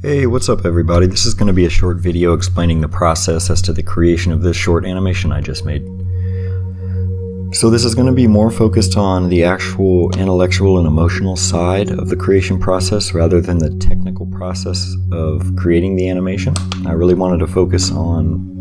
Hey, what's up everybody? This is going to be a short video explaining the process as to the creation of this short animation I just made. So this is going to be more focused on the actual intellectual and emotional side of the creation process rather than the technical process of creating the animation. I really wanted to focus on,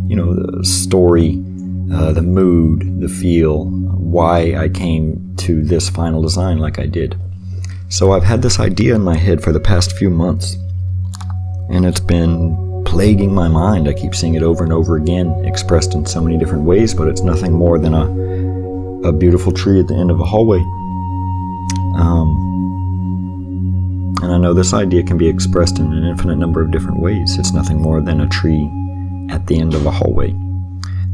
the story, the mood, the feel, why I came to this final design like I did. So I've had this idea in my head for the past few months, and it's been plaguing my mind. I keep seeing it over and over again, expressed in so many different ways, but it's nothing more than a beautiful tree at the end of a hallway. And I know this idea can be expressed in an infinite number of different ways. It's nothing more than a tree at the end of a hallway.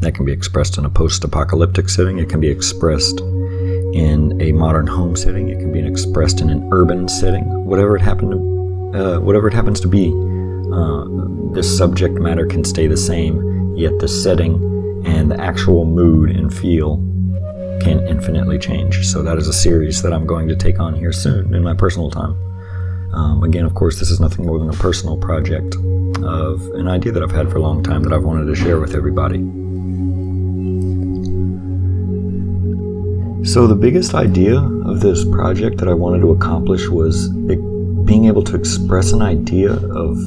That can be expressed in a post-apocalyptic setting. It can be expressed in a modern home setting. It can be expressed in an urban setting. Whatever it happens to be, the subject matter can stay the same, yet the setting and the actual mood and feel can infinitely change. So that is a series that I'm going to take on here soon in my personal time. Again, of course, this is nothing more than a personal project of an idea that I've had for a long time that I've wanted to share with everybody. So the biggest idea of this project that I wanted to accomplish was being able to express an idea of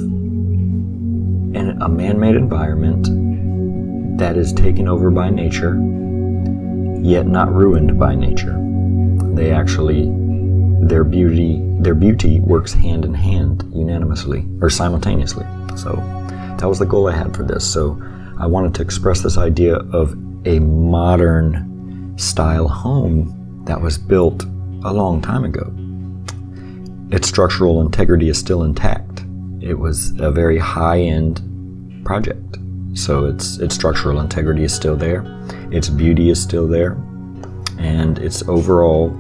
a man-made environment that is taken over by nature, yet not ruined by nature. Their beauty works hand in hand unanimously or simultaneously. So that was the goal I had for this. So I wanted to express this idea of a modern style home that was built a long time ago. Its structural integrity is still intact. It was a very high-end project, so its structural integrity is still there, its beauty is still there, and its overall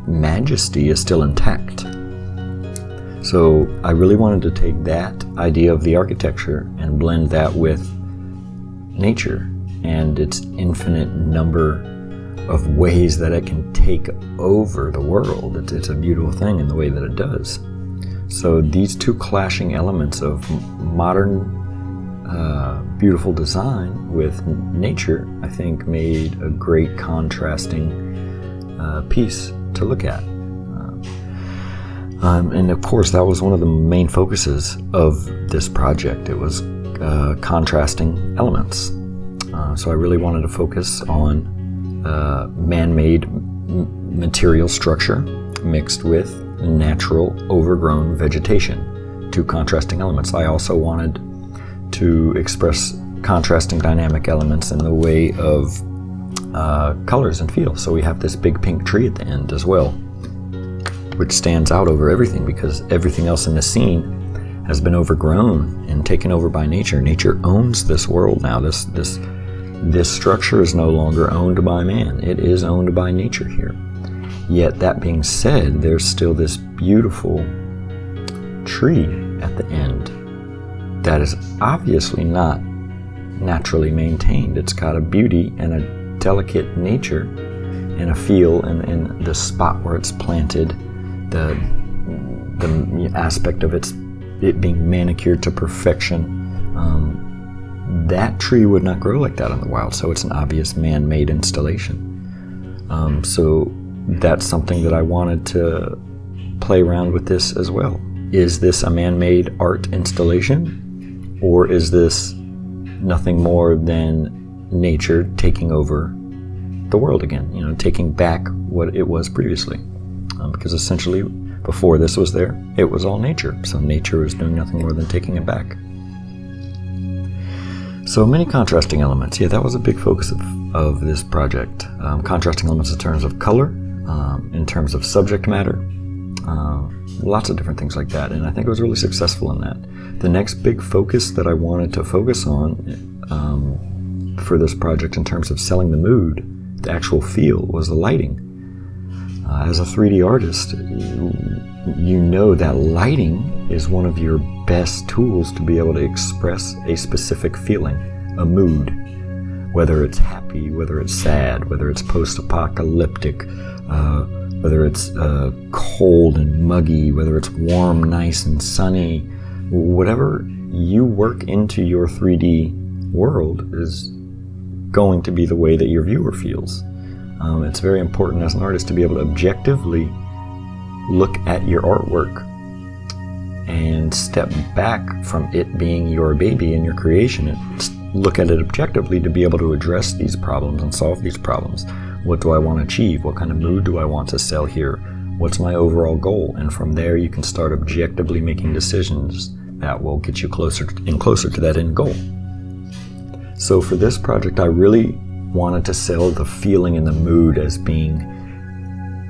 majesty is still intact. So I really wanted to take that idea of the architecture and blend that with nature and its infinite number of ways that it can take over the world. It's a beautiful thing in the way that it does. So these two clashing elements of modern beautiful design with nature, I think, made a great contrasting piece to look at. And of course, that was one of the main focuses of this project. It was contrasting elements. So I really wanted to focus on man-made material structure mixed with natural overgrown vegetation, two contrasting elements. I also wanted to express contrasting dynamic elements in the way of colors and feel. So we have this big pink tree at the end as well, which stands out over everything because everything else in the scene has been overgrown and taken over by nature. Nature owns this world now. This structure is no longer owned by man. It is owned by nature here. Yet that being said, there's still this beautiful tree at the end that is obviously not naturally maintained. It's got a beauty and a delicate nature and a feel in the spot where it's planted, the aspect of it being manicured to perfection. That tree would not grow like that in the wild, so it's an obvious man-made installation. So that's something that I wanted to play around with this as well. Is this a man-made art installation, or is this nothing more than nature taking over the world again, taking back what it was previously? Because essentially, before this was there, it was all nature, so nature is doing nothing more than taking it back. So many contrasting elements. Yeah, that was a big focus of this project. Contrasting elements in terms of color, in terms of subject matter, lots of different things like that. And I think I was really successful in that. The next big focus that I wanted to focus on for this project in terms of selling the mood, the actual feel, was the lighting. As a 3D artist, you know that lighting is one of your best tools to be able to express a specific feeling, a mood, whether it's happy, whether it's sad, whether it's post-apocalyptic, whether it's cold and muggy, whether it's warm, nice and sunny, whatever you work into your 3D world is going to be the way that your viewer feels. It's very important as an artist to be able to objectively look at your artwork and step back from it being your baby and your creation and look at it objectively to be able to address these problems and solve these problems. What do I want to achieve? What kind of mood do I want to sell here? What's my overall goal? And from there you can start objectively making decisions that will get you closer and closer to that end goal. So for this project, I really wanted to sell the feeling and the mood as being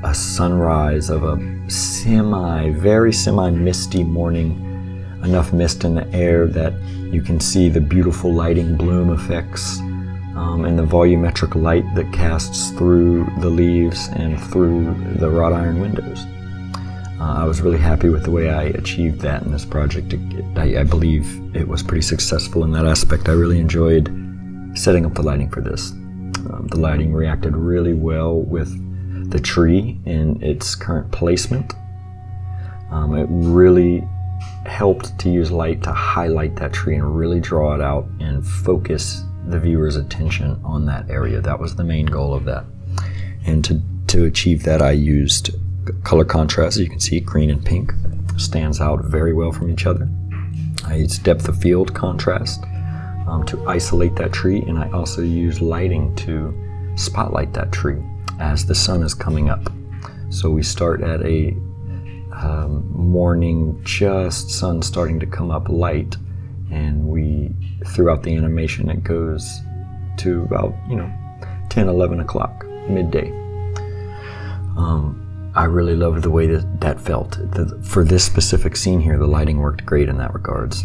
a sunrise of a very semi-misty morning, enough mist in the air that you can see the beautiful lighting bloom effects and the volumetric light that casts through the leaves and through the wrought iron windows. I was really happy with the way I achieved that in this project. I believe it was pretty successful in that aspect. I really enjoyed setting up the lighting for this. The lighting reacted really well with the tree in its current placement. It really helped to use light to highlight that tree and really draw it out and focus the viewer's attention on that area. That was the main goal of that. And to achieve that, I used color contrast. As you can see, green and pink stands out very well from each other. I used depth of field contrast to isolate that tree, and I also used lighting to spotlight that tree as the sun is coming up. So we start at a morning, just sun starting to come up light, and throughout the animation it goes to about 10, 11 o'clock, midday. I really loved the way that felt. For this specific scene here, the lighting worked great in that regards.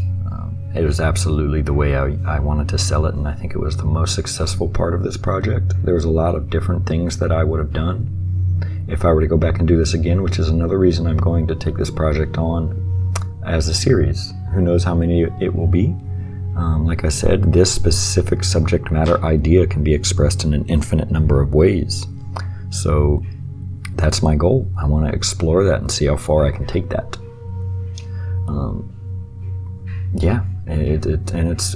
It was absolutely the way I wanted to sell it, and I think it was the most successful part of this project. There was a lot of different things that I would have done if I were to go back and do this again, which is another reason I'm going to take this project on as a series. Who knows how many it will be. Like I said, this specific subject matter idea can be expressed in an infinite number of ways. So that's my goal. I want to explore that and see how far I can take that.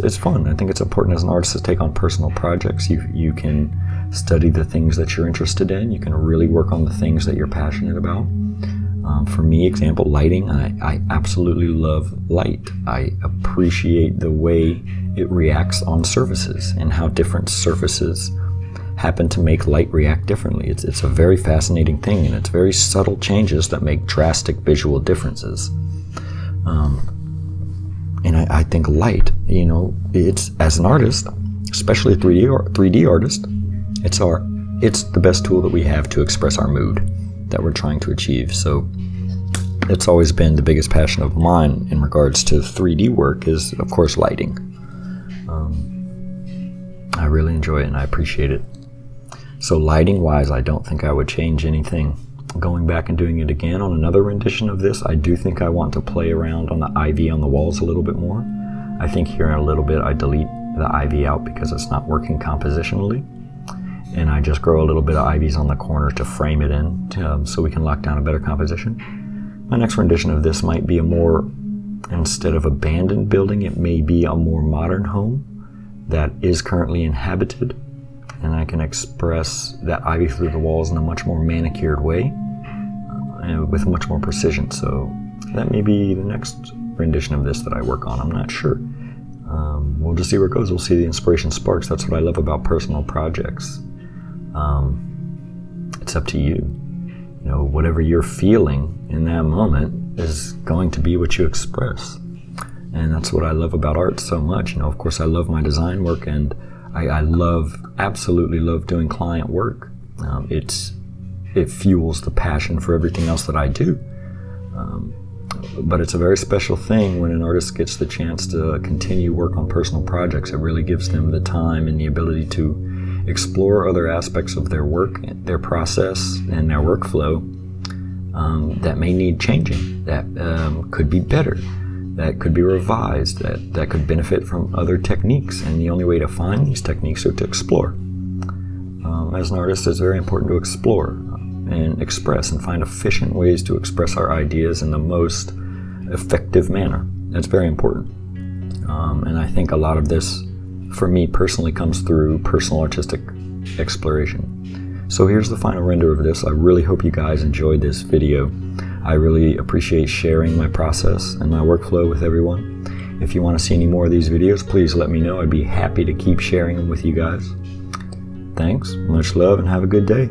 It's fun. I think it's important as an artist to take on personal projects. You can study the things that you're interested in. You can really work on the things that you're passionate about. For me, example, lighting. I absolutely love light. I appreciate the way it reacts on surfaces and how different surfaces happen to make light react differently. It's a very fascinating thing, and it's very subtle changes that make drastic visual differences. And I think light, it's, as an artist, especially a 3D artist, it's the best tool that we have to express our mood that we're trying to achieve. So it's always been the biggest passion of mine in regards to 3D work is, of course, lighting. I really enjoy it and I appreciate it. So lighting-wise, I don't think I would change anything. Going back and doing it again on another rendition of this, I do think I want to play around on the ivy on the walls a little bit more. I think here in a little bit I delete the ivy out because it's not working compositionally, and I just grow a little bit of ivies on the corner to frame it in so we can lock down a better composition. My next rendition of this might be instead of abandoned building, it may be a more modern home that is currently inhabited, and I can express that ivy through the walls in a much more manicured way and with much more precision. So that may be the next rendition of this that I work on. I'm not sure. We'll just see where it goes. We'll see the inspiration sparks. That's what I love about personal projects. It's up to you. Whatever you're feeling in that moment is going to be what you express. And that's what I love about art so much. Of course, I love my design work, and I absolutely love doing client work. It fuels the passion for everything else that I do. But it's a very special thing when an artist gets the chance to continue work on personal projects. It really gives them the time and the ability to explore other aspects of their work, their process, and their workflow that may need changing, that could be better, that could be revised, that could benefit from other techniques. And the only way to find these techniques are to explore. As an artist, it's very important to explore. and express and find efficient ways to express our ideas in the most effective manner. That's very important. And I think a lot of this, for me personally, comes through personal artistic exploration. So here's the final render of this. I really hope you guys enjoyed this video. I really appreciate sharing my process and my workflow with everyone. If you want to see any more of these videos, please let me know. I'd be happy to keep sharing them with you guys. Thanks, much love, and have a good day.